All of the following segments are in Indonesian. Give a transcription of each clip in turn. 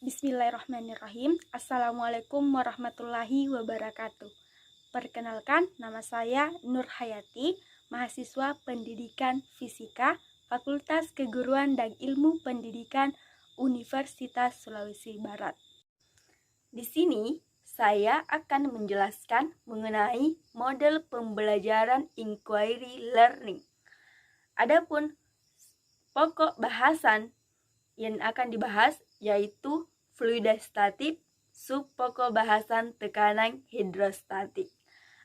Bismillahirrahmanirrahim. Assalamualaikum warahmatullahi wabarakatuh. Perkenalkan, nama saya Nur Hayati, mahasiswa Pendidikan Fisika, Fakultas Keguruan dan Ilmu Pendidikan Universitas Sulawesi Barat. Di sini, saya akan menjelaskan mengenai model pembelajaran inquiry learning. Adapun pokok bahasan yang akan dibahas yaitu fluidostatik, subpokok bahasan tekanan hidrostatik.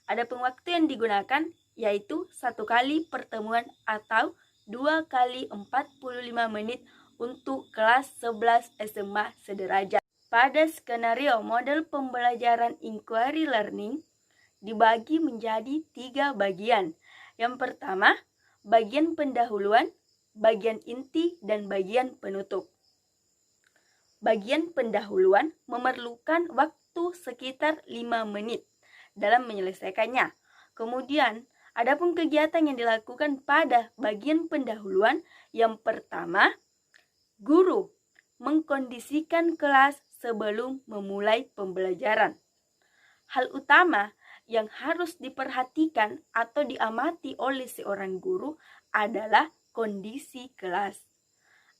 Adapun waktu yang digunakan yaitu 1 kali pertemuan atau 2 kali 45 menit untuk kelas 11 SMA sederajat. Pada skenario model pembelajaran inquiry learning dibagi menjadi 3 bagian. Yang pertama, bagian pendahuluan, bagian inti, dan bagian penutup. Bagian pendahuluan memerlukan waktu sekitar 5 menit dalam menyelesaikannya. Kemudian, adapun kegiatan yang dilakukan pada bagian pendahuluan, yang pertama, guru mengkondisikan kelas sebelum memulai pembelajaran. Hal utama yang harus diperhatikan atau diamati oleh seorang guru adalah kondisi kelas.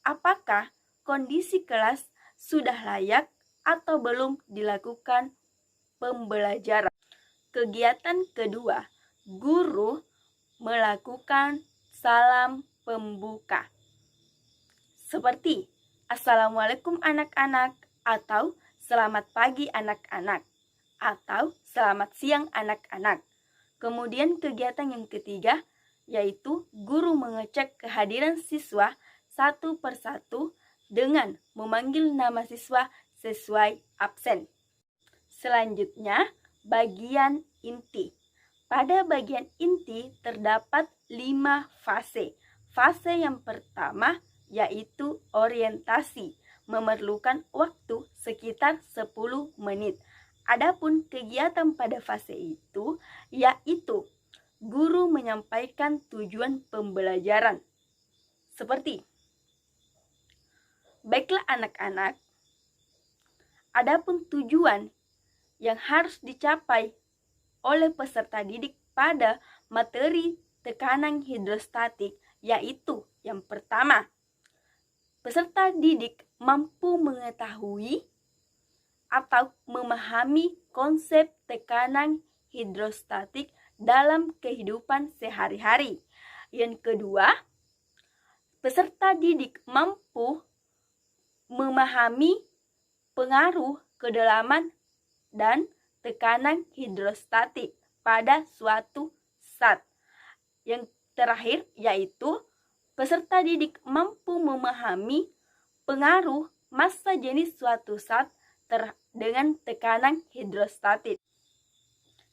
Apakah kondisi kelas sudah layak atau belum dilakukan pembelajaran? Kegiatan kedua, guru melakukan salam pembuka. Seperti Assalamualaikum anak-anak, atau Selamat pagi anak-anak, atau Selamat siang anak-anak. Kemudian kegiatan yang ketiga, yaitu guru mengecek kehadiran siswa satu persatu dengan memanggil nama siswa sesuai absen. Selanjutnya, bagian inti. Pada bagian inti terdapat 5 fase. Fase yang pertama yaitu orientasi, memerlukan waktu sekitar 10 menit. Adapun kegiatan pada fase itu yaitu guru menyampaikan tujuan pembelajaran. Seperti, baiklah anak-anak, adapun tujuan yang harus dicapai oleh peserta didik pada materi tekanan hidrostatik yaitu yang pertama, peserta didik mampu mengetahui atau memahami konsep tekanan hidrostatik dalam kehidupan sehari-hari. Yang kedua, peserta didik mampu memahami pengaruh kedalaman dan tekanan hidrostatik pada suatu zat. Yang terakhir yaitu peserta didik mampu memahami pengaruh massa jenis suatu zat dengan tekanan hidrostatik.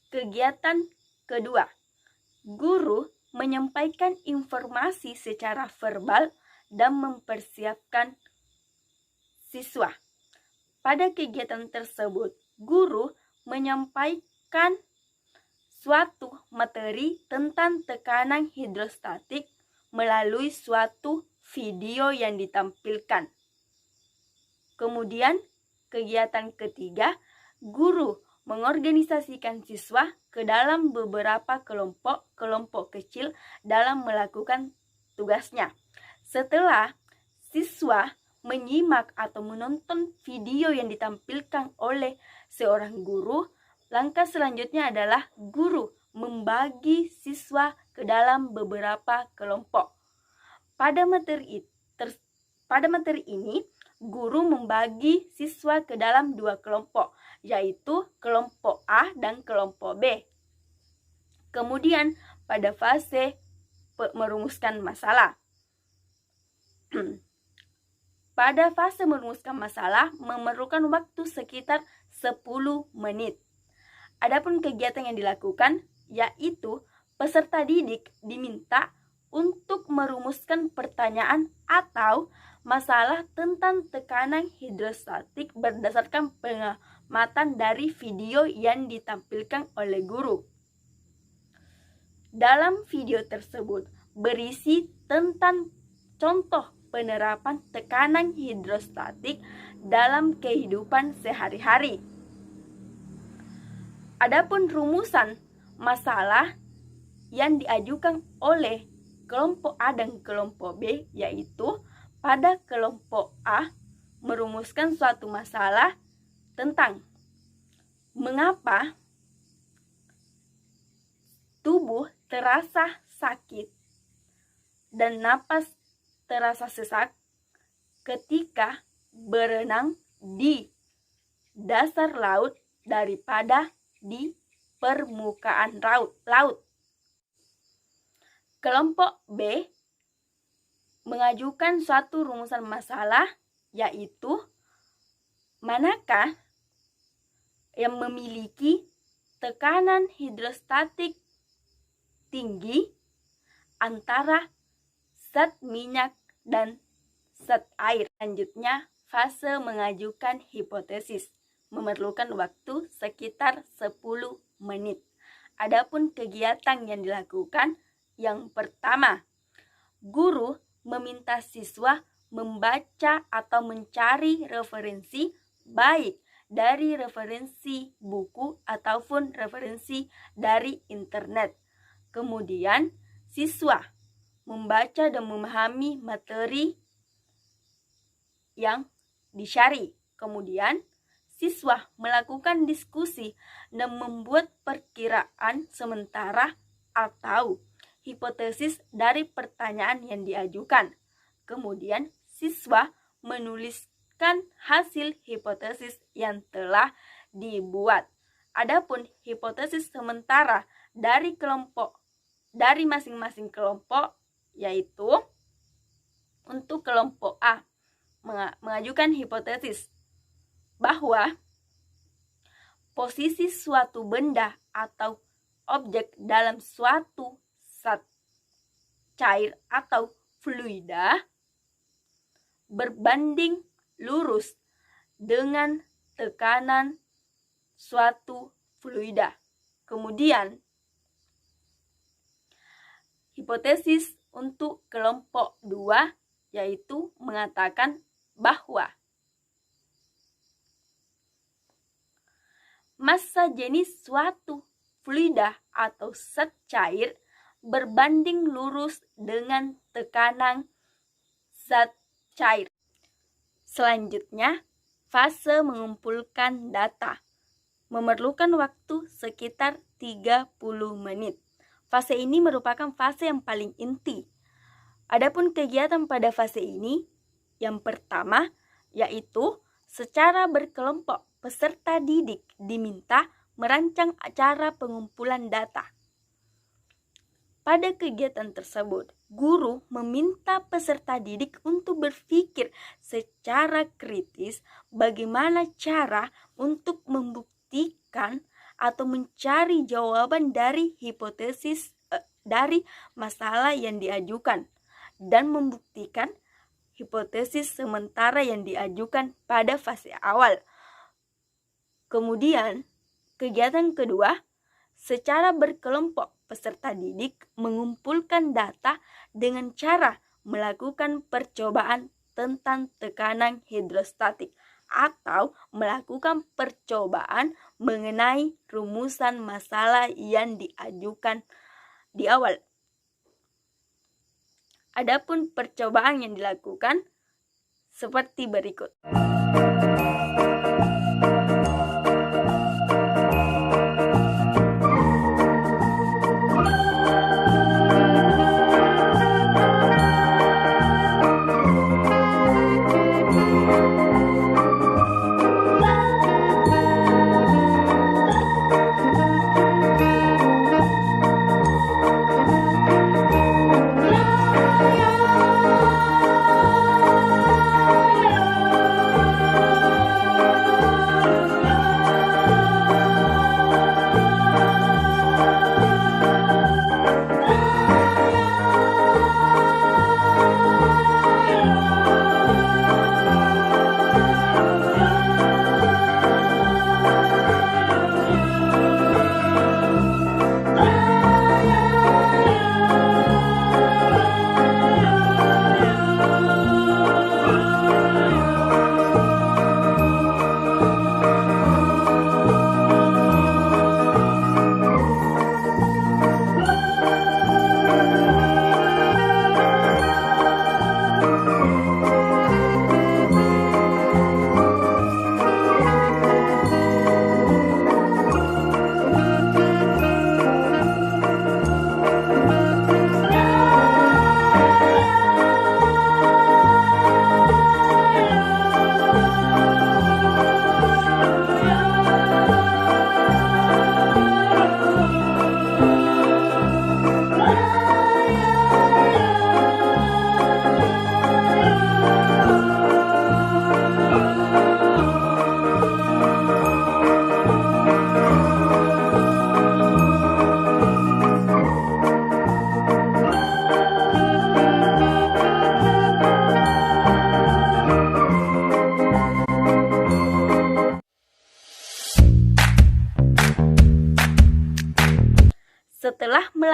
Kegiatan kedua, guru menyampaikan informasi secara verbal dan mempersiapkan siswa. Pada kegiatan tersebut, guru menyampaikan suatu materi tentang tekanan hidrostatik melalui suatu video yang ditampilkan. Kemudian, kegiatan ketiga, guru mengorganisasikan siswa ke dalam beberapa kelompok kecil dalam melakukan tugasnya. Setelah siswa menyimak atau menonton video yang ditampilkan oleh seorang guru, langkah selanjutnya adalah guru membagi siswa ke dalam beberapa kelompok. Pada materi ini, guru membagi siswa ke dalam 2 kelompok, yaitu kelompok A dan kelompok B. Kemudian, pada fase merumuskan masalah. Pada fase merumuskan masalah memerlukan waktu sekitar 10 menit. Adapun kegiatan yang dilakukan yaitu peserta didik diminta untuk merumuskan pertanyaan atau masalah tentang tekanan hidrostatik berdasarkan pengamatan dari video yang ditampilkan oleh guru. Dalam video tersebut berisi tentang contoh penerapan tekanan hidrostatik dalam kehidupan sehari-hari. Adapun rumusan masalah yang diajukan oleh kelompok A dan kelompok B, yaitu pada kelompok A merumuskan suatu masalah tentang mengapa tubuh terasa sakit dan napas terasa sesak ketika berenang di dasar laut daripada di permukaan laut. Kelompok B mengajukan suatu rumusan masalah, yaitu manakah yang memiliki tekanan hidrostatik tinggi antara zat minyak dan zat air. Selanjutnya, fase mengajukan hipotesis memerlukan waktu sekitar 10 menit. Adapun kegiatan yang dilakukan, yang pertama, guru meminta siswa membaca atau mencari referensi, baik dari referensi buku ataupun referensi dari internet. Kemudian, siswa membaca dan memahami materi yang dicari. Kemudian, siswa melakukan diskusi dan membuat perkiraan sementara atau hipotesis dari pertanyaan yang diajukan. Kemudian, siswa menuliskan hasil hipotesis yang telah dibuat. Adapun hipotesis sementara dari masing-masing kelompok, yaitu untuk kelompok A mengajukan hipotesis bahwa posisi suatu benda atau objek dalam suatu zat cair atau fluida berbanding lurus dengan tekanan suatu fluida. Kemudian, hipotesis untuk kelompok 2 yaitu mengatakan bahwa massa jenis suatu fluida atau zat cair berbanding lurus dengan tekanan zat cair. Selanjutnya, fase mengumpulkan data memerlukan waktu sekitar 30 menit. Fase ini merupakan fase yang paling inti. Adapun kegiatan pada fase ini, yang pertama yaitu secara berkelompok peserta didik diminta merancang acara pengumpulan data. Pada kegiatan tersebut, guru meminta peserta didik untuk berpikir secara kritis bagaimana cara untuk membuktikan atau mencari jawaban dari hipotesis dari masalah yang diajukan dan membuktikan hipotesis sementara yang diajukan pada fase awal. Kemudian, kegiatan kedua, secara berkelompok peserta didik mengumpulkan data dengan cara melakukan percobaan tentang tekanan hidrostatik atau melakukan percobaan mengenai rumusan masalah yang diajukan di awal. Adapun percobaan yang dilakukan seperti berikut.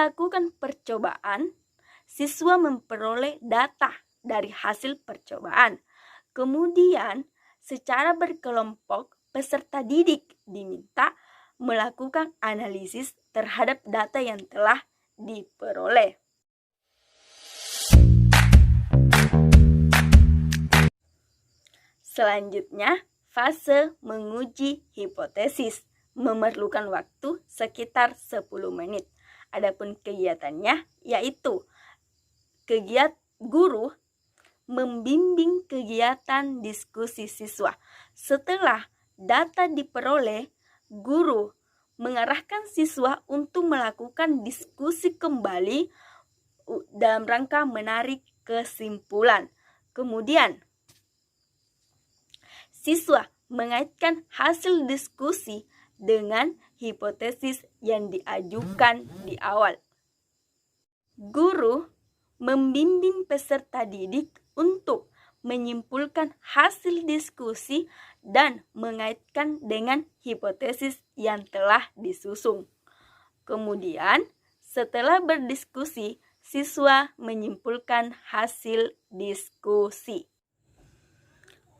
melakukan percobaan, siswa memperoleh data dari hasil percobaan. Kemudian, secara berkelompok, peserta didik diminta melakukan analisis terhadap data yang telah diperoleh. Selanjutnya, fase menguji hipotesis memerlukan waktu sekitar 10 menit. Adapun kegiatannya yaitu guru membimbing kegiatan diskusi siswa. Setelah data diperoleh, guru mengarahkan siswa untuk melakukan diskusi kembali dalam rangka menarik kesimpulan. Kemudian, siswa mengaitkan hasil diskusi dengan hipotesis yang diajukan di awal. Guru membimbing peserta didik untuk menyimpulkan hasil diskusi dan mengaitkan dengan hipotesis yang telah disusun. Kemudian, setelah berdiskusi, siswa menyimpulkan hasil diskusi.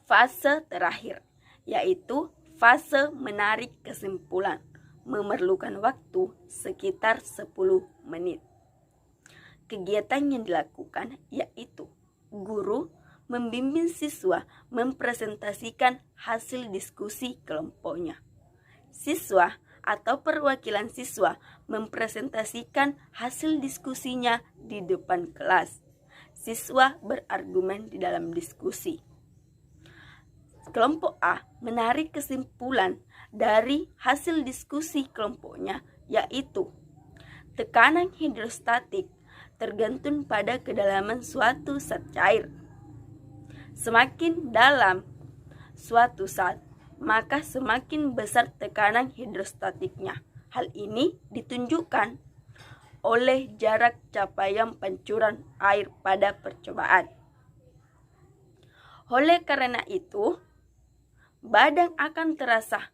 Fase terakhir, yaitu fase menarik kesimpulan, memerlukan waktu sekitar 10 menit. Kegiatan yang dilakukan yaitu guru membimbing siswa mempresentasikan hasil diskusi kelompoknya. Siswa atau perwakilan siswa mempresentasikan hasil diskusinya di depan kelas. Siswa berargumen di dalam diskusi. Kelompok A menarik kesimpulan dari hasil diskusi kelompoknya, yaitu tekanan hidrostatik tergantung pada kedalaman suatu zat cair. Semakin dalam suatu zat, maka semakin besar tekanan hidrostatiknya. Hal ini ditunjukkan oleh jarak capaian pancuran air pada percobaan. Oleh karena itu, badan akan terasa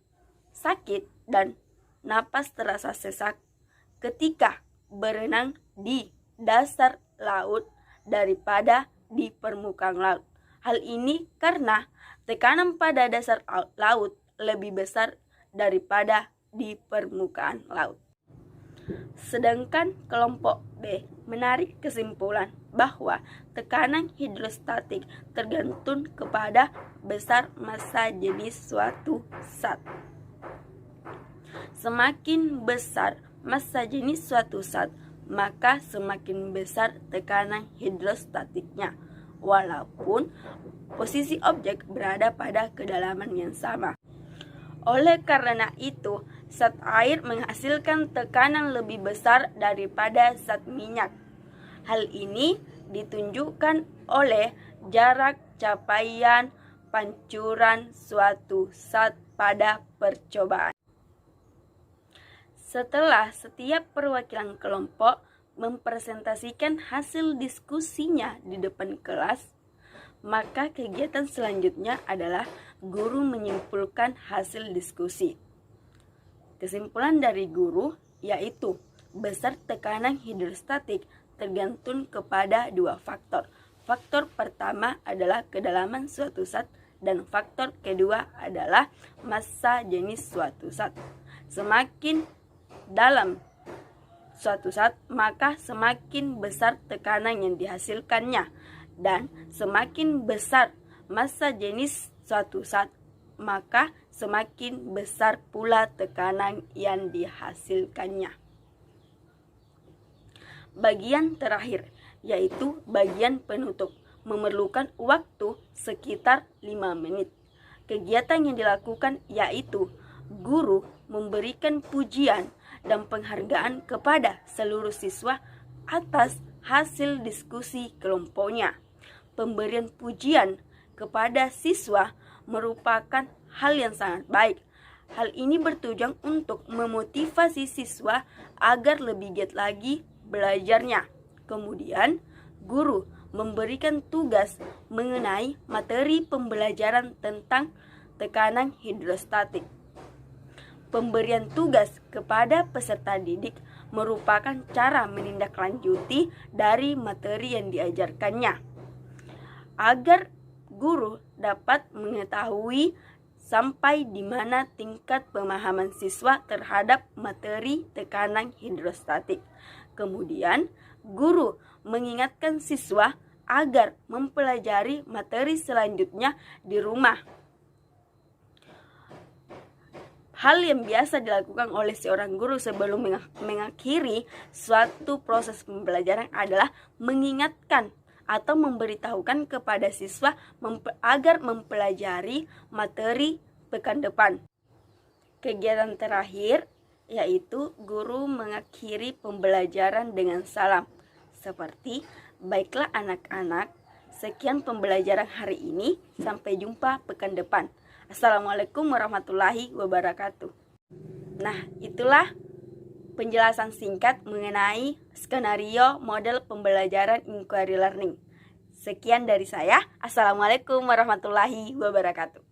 sakit dan napas terasa sesak ketika berenang di dasar laut daripada di permukaan laut. Hal ini karena tekanan pada dasar laut lebih besar daripada di permukaan laut. Sedangkan kelompok B menarik kesimpulan bahwa tekanan hidrostatik tergantung kepada besar massa jenis suatu zat. Semakin besar massa jenis suatu zat, maka semakin besar tekanan hidrostatiknya, walaupun posisi objek berada pada kedalaman yang sama. Oleh karena itu, zat air menghasilkan tekanan lebih besar daripada zat minyak. Hal ini ditunjukkan oleh jarak capaian pancuran suatu zat pada percobaan. Setelah setiap perwakilan kelompok mempresentasikan hasil diskusinya di depan kelas, maka kegiatan selanjutnya adalah guru menyimpulkan hasil diskusi. Kesimpulan dari guru yaitu besar tekanan hidrostatik tergantung kepada dua faktor. Faktor pertama adalah kedalaman suatu zat dan faktor kedua adalah massa jenis suatu zat. Semakin dalam suatu zat, maka semakin besar tekanan yang dihasilkannya, dan semakin besar massa jenis suatu zat, maka semakin besar pula tekanan yang dihasilkannya. Bagian terakhir, yaitu bagian penutup, memerlukan waktu sekitar 5 menit. Kegiatan yang dilakukan yaitu guru memberikan pujian dan penghargaan kepada seluruh siswa atas hasil diskusi kelompoknya. Pemberian pujian kepada siswa merupakan hal yang sangat baik. Hal ini bertujuan untuk memotivasi siswa agar lebih giat lagi belajarnya. Kemudian, guru memberikan tugas mengenai materi pembelajaran tentang tekanan hidrostatik. Pemberian tugas kepada peserta didik merupakan cara menindaklanjuti dari materi yang diajarkannya. Agar guru dapat mengetahui sampai di mana tingkat pemahaman siswa terhadap materi tekanan hidrostatik. Kemudian, guru mengingatkan siswa agar mempelajari materi selanjutnya di rumah. Hal yang biasa dilakukan oleh seorang guru sebelum mengakhiri suatu proses pembelajaran adalah mengingatkan atau memberitahukan kepada siswa agar mempelajari materi pekan depan. Kegiatan terakhir yaitu guru mengakhiri pembelajaran dengan salam. Seperti, baiklah anak-anak, sekian pembelajaran hari ini, sampai jumpa pekan depan. Assalamualaikum warahmatullahi wabarakatuh. Nah, itulah penjelasan singkat mengenai skenario model pembelajaran inquiry learning. Sekian dari saya. Assalamualaikum warahmatullahi wabarakatuh.